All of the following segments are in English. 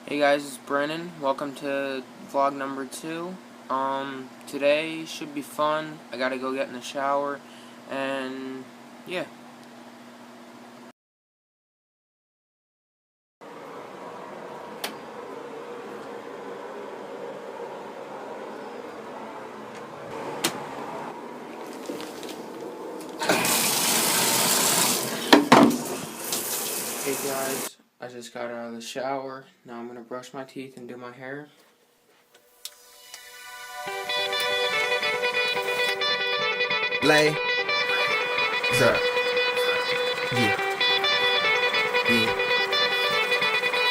Hey guys, it's Brennan. Welcome to vlog number 2. Today should be fun. I gotta go get in the shower, and yeah. Hey guys, I just got out of the shower. Now I'm gonna brush my teeth and do my hair. Lay. Sir. Yeah.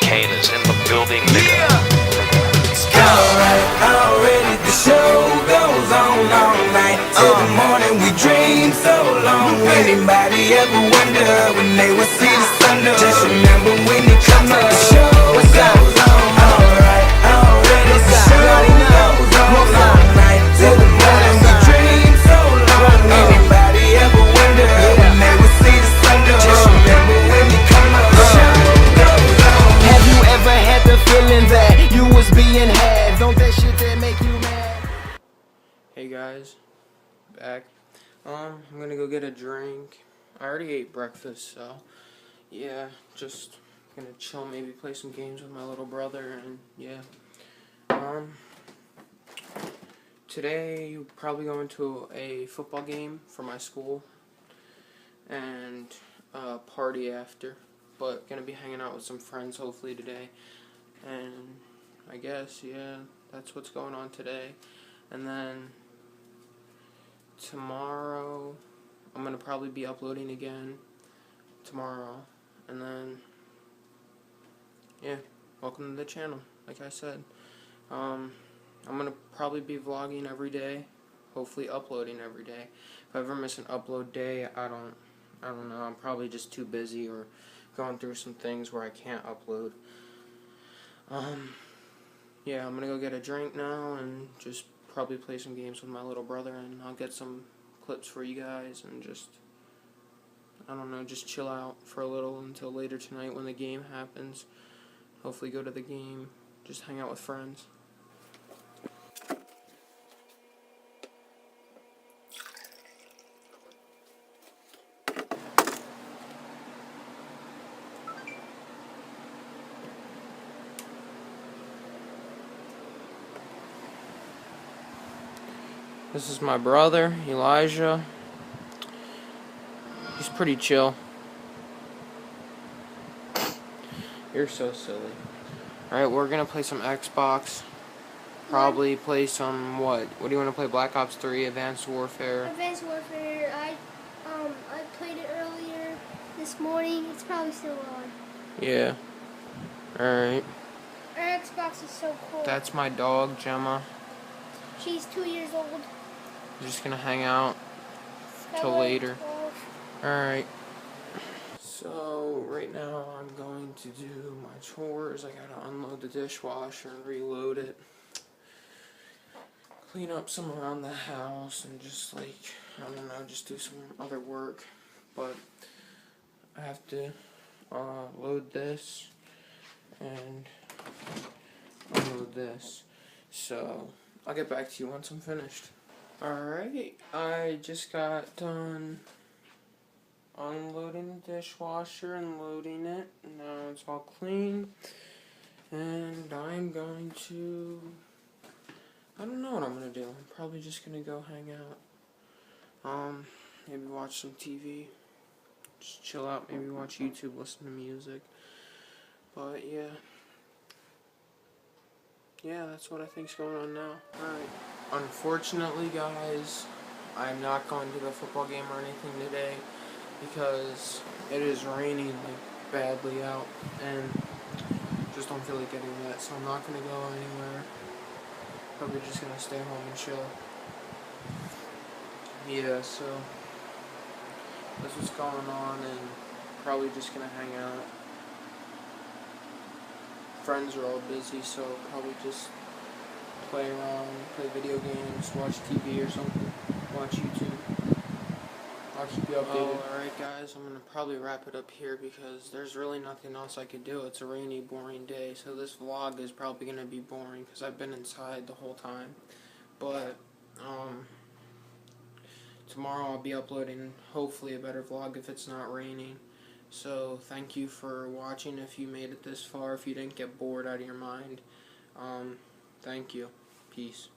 Kane is in the building, nigga. Alright, already the show goes on all night. Till the morning we dream so long. Anybody ever wonder when they will see the sun? Just remember when it comes up, the show goes on. Alright, already the show goes on all night. Till the morning we dream so long. Anybody ever wonder when they will see the sun? Just remember when it comes up, the show goes on. Have you ever had the feeling that you was being had? Don't that shit that make you mad? Hey guys, back. I'm gonna go get a drink. I already ate breakfast, so yeah, just gonna chill, maybe play some games with my little brother, and yeah. Today you're probably going to a football game for my school and a party after, but gonna be hanging out with some friends hopefully today, and I guess yeah, that's what's going on today. And then tomorrow I'm gonna probably be uploading again tomorrow, and then yeah, welcome to the channel. Like I said, I'm gonna probably be vlogging every day, hopefully uploading every day. If I ever miss an upload day, I don't know, I'm probably just too busy or going through some things where I can't upload. Yeah, I'm gonna go get a drink now and just probably play some games with my little brother, and I'll get some clips for you guys and just, I don't know, just chill out for a little until later tonight when the game happens. Hopefully go to the game, just hang out with friends. This is my brother, Elijah. He's pretty chill. You're so silly. Alright, we're gonna play some Xbox. Probably play some, what? What do you want to play? Black Ops 3, Advanced Warfare? Advanced Warfare, I played it earlier this morning. It's probably still on. Yeah. Alright. Our Xbox is so cool. That's my dog, Gemma. She's 2 years old. We're just gonna hang out till later. Alright. So, right now I'm going to do my chores. I gotta unload the dishwasher and reload it. Clean up some around the house and just, like, I don't know, just do some other work. But I have to load this and unload this. So, I'll get back to you once I'm finished. Alright, I just got done unloading the dishwasher and loading it. Now it's all clean. And I'm going to, I don't know what I'm going to do. I'm probably just going to go hang out. Maybe watch some TV. Just chill out, maybe watch YouTube, listen to music. But yeah. Yeah, that's what I think's going on now. Alright. Unfortunately, guys, I'm not going to the football game or anything today because it is raining like badly out and just don't feel like getting wet, so I'm not going to go anywhere. Probably just going to stay home and chill. Yeah, so that's what's going on, and probably just going to hang out. Friends are all busy, so probably just play around, play video games, watch TV or something, watch YouTube. I'll keep you updated. Alright guys, I'm going to probably wrap it up here because there's really nothing else I could do. It's a rainy, boring day, so this vlog is probably going to be boring because I've been inside the whole time. But, tomorrow I'll be uploading hopefully a better vlog if it's not raining. So thank you for watching if you made it this far, if you didn't get bored out of your mind. Thank you. Peace.